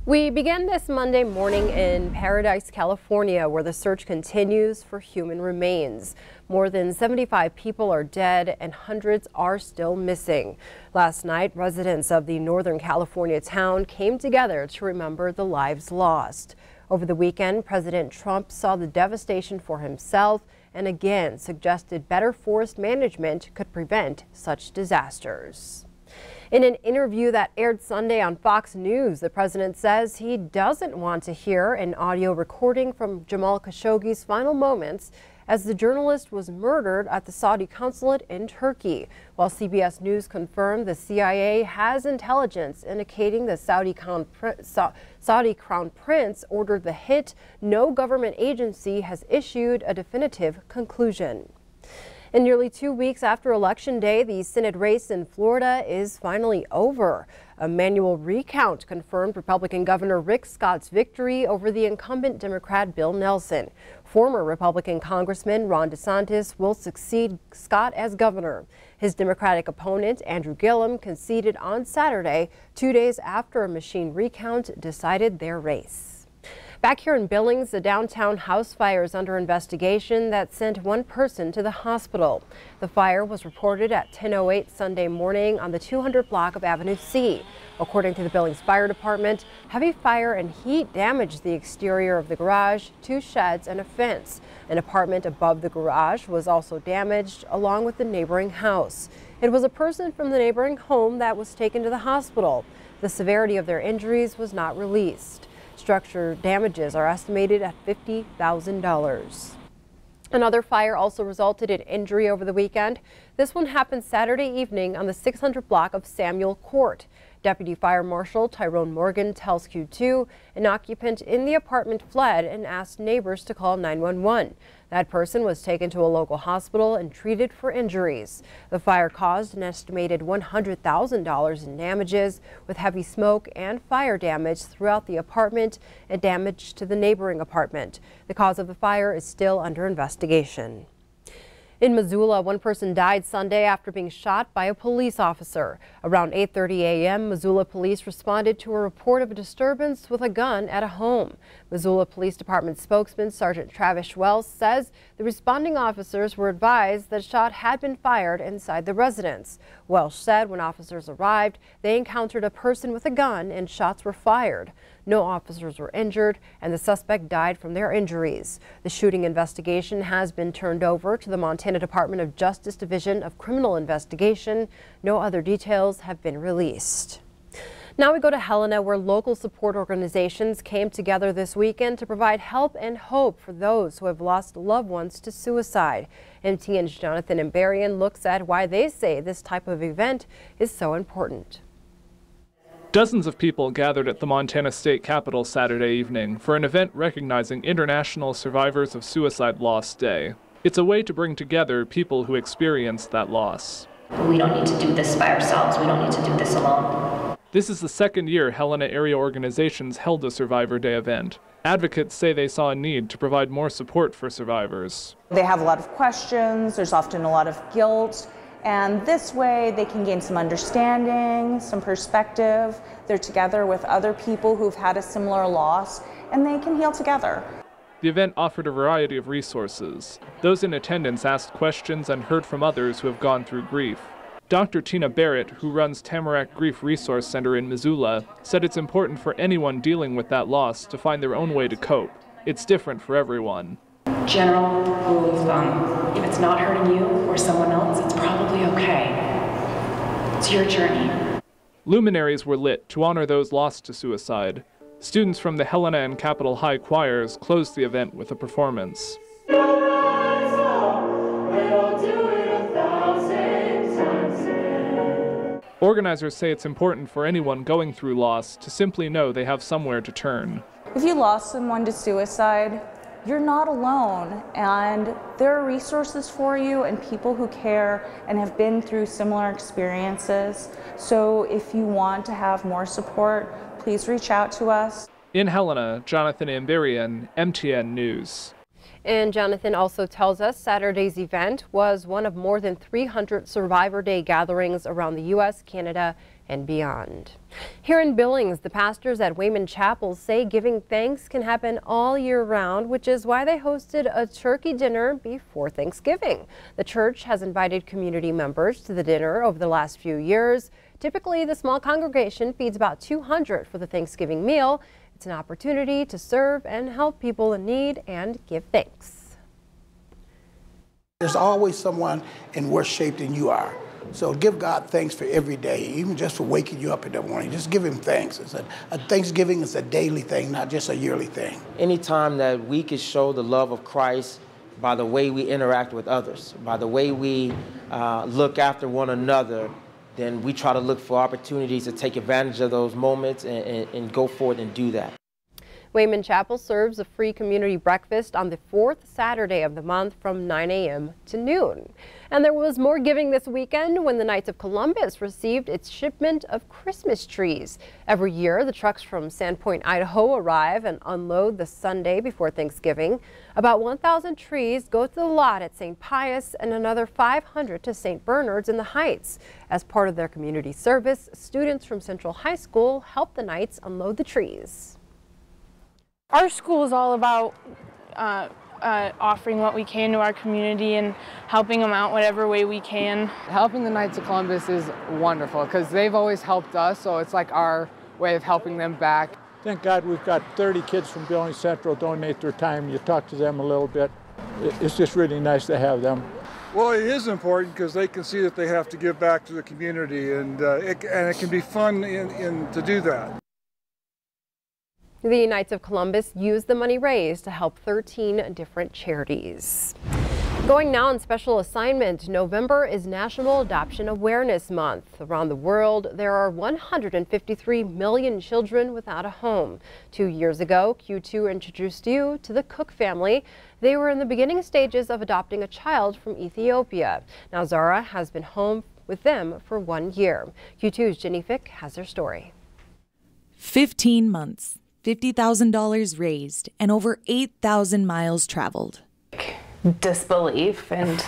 We begin this Monday morning in Paradise, California, where the search continues for human remains. More than 75 people are dead and hundreds are still missing. Last night, residents of the Northern California town came together to remember the lives lost. Over the weekend, President Trump saw the devastation for himself and again suggested better forest management could prevent such disasters. In an interview that aired Sunday on Fox News, the president says he doesn't want to hear an audio recording from Jamal Khashoggi's final moments as the journalist was murdered at the Saudi consulate in Turkey. While CBS News confirmed the CIA has intelligence indicating the Saudi Crown Prince ordered the hit, no government agency has issued a definitive conclusion. And nearly 2 weeks after Election Day, the Senate race in Florida is finally over. A manual recount confirmed Republican Governor Rick Scott's victory over the incumbent Democrat Bill Nelson. Former Republican Congressman Ron DeSantis will succeed Scott as governor. His Democratic opponent, Andrew Gillum, conceded on Saturday, 2 days after a machine recount decided their race. Back here in Billings, the downtown house fire is under investigation that sent one person to the hospital. The fire was reported at 10:08 Sunday morning on the 200 block of Avenue C. According to the Billings Fire Department, heavy fire and heat damaged the exterior of the garage, 2 sheds, and a fence. An apartment above the garage was also damaged, along with the neighboring house. It was a person from the neighboring home that was taken to the hospital. The severity of their injuries was not released. Structure damages are estimated at $50,000. Another fire also resulted in injury over the weekend. This one happened Saturday evening on the 600 block of Samuel Court. Deputy Fire Marshal Tyrone Morgan tells Q2 an occupant in the apartment fled and asked neighbors to call 911. That person was taken to a local hospital and treated for injuries. The fire caused an estimated $100,000 in damages, with heavy smoke and fire damage throughout the apartment and damage to the neighboring apartment. The cause of the fire is still under investigation. In Missoula, one person died Sunday after being shot by a police officer. Around 8:30 a.m., Missoula police responded to a report of a disturbance with a gun at a home. Missoula Police Department spokesman Sergeant Travis Wells says the responding officers were advised that a shot had been fired inside the residence. Wells said when officers arrived, they encountered a person with a gun and shots were fired. No officers were injured, and the suspect died from their injuries. The shooting investigation has been turned over to the Montana Department of Justice Division of Criminal Investigation. No other details have been released. Now we go to Helena, where local support organizations came together this weekend to provide help and hope for those who have lost loved ones to suicide. MTM's Jonathan Imbarian looks at why they say this type of event is so important. Dozens of people gathered at the Montana State Capitol Saturday evening for an event recognizing International Survivors of Suicide Loss Day. It's a way to bring together people who experienced that loss. We don't need to do this by ourselves. We don't need to do this alone. This is the second year Helena area organizations held a Survivor Day event. Advocates say they saw a need to provide more support for survivors. They have a lot of questions. There's often a lot of guilt. And this way they can gain some understanding, some perspective. They're together with other people who've had a similar loss, and they can heal together. The event offered a variety of resources. Those in attendance asked questions and heard from others who have gone through grief. Dr. Tina Barrett, who runs Tamarack Grief Resource Center in Missoula, said it's important for anyone dealing with that loss to find their own way to cope. It's different for everyone. General rule of thumb, if it's not hurting you or someone else, it's probably okay. It's your journey. Luminaries were lit to honor those lost to suicide. Students from the Helena and Capitol High choirs closed the event with a performance. Organizers say it's important for anyone going through loss to simply know they have somewhere to turn. If you lost someone to suicide, you're not alone, and there are resources for you and people who care and have been through similar experiences. So if you want to have more support, please reach out to us. In Helena, Jonathan Imbarian, MTN News. And Jonathan also tells us Saturday's event was one of more than 300 Survivor Day gatherings around the U.S., Canada, and beyond. Here in Billings, the pastors at Wayman Chapel say giving thanks can happen all year round, which is why they hosted a turkey dinner before Thanksgiving. The church has invited community members to the dinner over the last few years. Typically, the small congregation feeds about 200 for the Thanksgiving meal. It's an opportunity to serve and help people in need and give thanks. There's always someone in worse shape than you are. So give God thanks for every day, even just for waking you up in the morning. Just give him thanks. A Thanksgiving is a daily thing, not just a yearly thing. Anytime that we can show the love of Christ by the way we interact with others, by the way we look after one another, then we try to look for opportunities to take advantage of those moments and go forward and do that. Wayman Chapel serves a free community breakfast on the fourth Saturday of the month from 9 a.m. to noon. And there was more giving this weekend when the Knights of Columbus received its shipment of Christmas trees. Every year, the trucks from Sandpoint, Idaho arrive and unload the Sunday before Thanksgiving. About 1,000 trees go to the lot at St. Pius and another 500 to St. Bernard's in the Heights. As part of their community service, students from Central High School help the Knights unload the trees. Our school is all about offering what we can to our community and helping them out whatever way we can. Helping the Knights of Columbus is wonderful because they've always helped us, so it's like our way of helping them back. Thank God we've got 30 kids from Billings Central donate their time. You talk to them a little bit. It's just really nice to have them. Well, it is important because they can see that they have to give back to the community, and it can be fun to do that. The Knights of Columbus used the money raised to help 13 different charities. Going now on special assignment, November is National Adoption Awareness Month. Around the world, there are 153 million children without a home. 2 years ago, Q2 introduced you to the Cook family. They were in the beginning stages of adopting a child from Ethiopia. Now Zara has been home with them for 1 year. Q2's Jenny Fick has her story. 15 months. $50,000 raised, and over 8,000 miles traveled. Disbelief and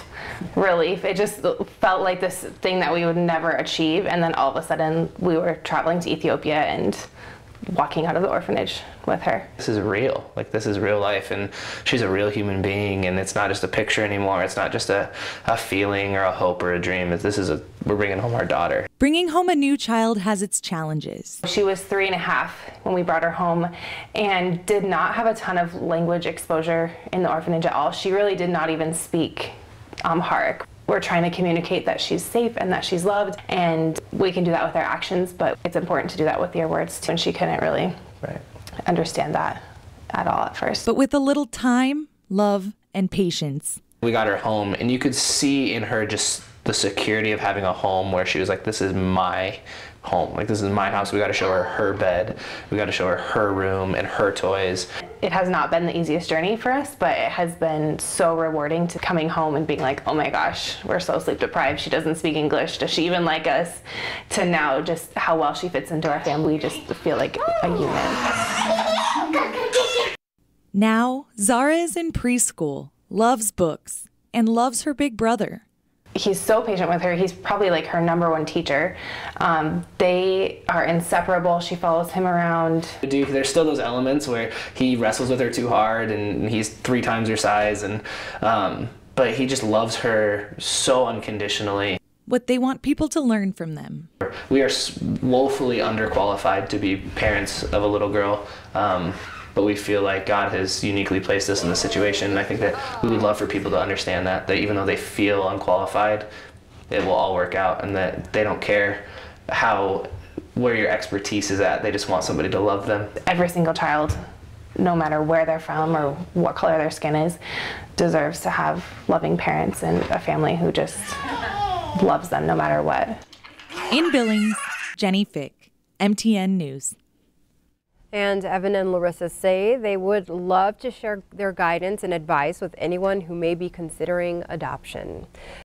relief. It just felt like this thing that we would never achieve, and then all of a sudden we were traveling to Ethiopia and walking out of the orphanage with her. This is real, like this is real life, and she's a real human being, and it's not just a picture anymore. It's not just a feeling or a hope or a dream. We're bringing home our daughter. Bringing home a new child has its challenges. She was 3.5 when we brought her home and did not have a ton of language exposure in the orphanage at all. She really did not even speak Amharic. We're trying to communicate that she's safe and that she's loved, and we can do that with our actions, but it's important to do that with your words too. And she couldn't really understand that at all at first. But with a little time, love, and patience. We got her home, and you could see in her just the security of having a home where she was like, this is my home. Like, this is my house. We got to show her her bed. We got to show her her room and her toys. It has not been the easiest journey for us, but it has been so rewarding to coming home and being like, oh my gosh, we're so sleep deprived. She doesn't speak English. Does she even like us? To now just how well she fits into our family. We just feel like a unit. Now, Zara is in preschool, loves books, and loves her big brother. He's so patient with her. He's probably like her #1 teacher. They are inseparable. She follows him around. There's still those elements where he wrestles with her too hard, and he's 3 times her size, and but he just loves her so unconditionally. What they want people to learn from them. We are woefully underqualified to be parents of a little girl. But we feel like God has uniquely placed us in this situation. And I think that we would love for people to understand that even though they feel unqualified, it will all work out, and that they don't care where your expertise is at. They just want somebody to love them. Every single child, no matter where they're from or what color their skin is, deserves to have loving parents and a family who just loves them no matter what. In Billings, Jenny Fick, MTN News. And Evan and Larissa say they would love to share their guidance and advice with anyone who may be considering adoption.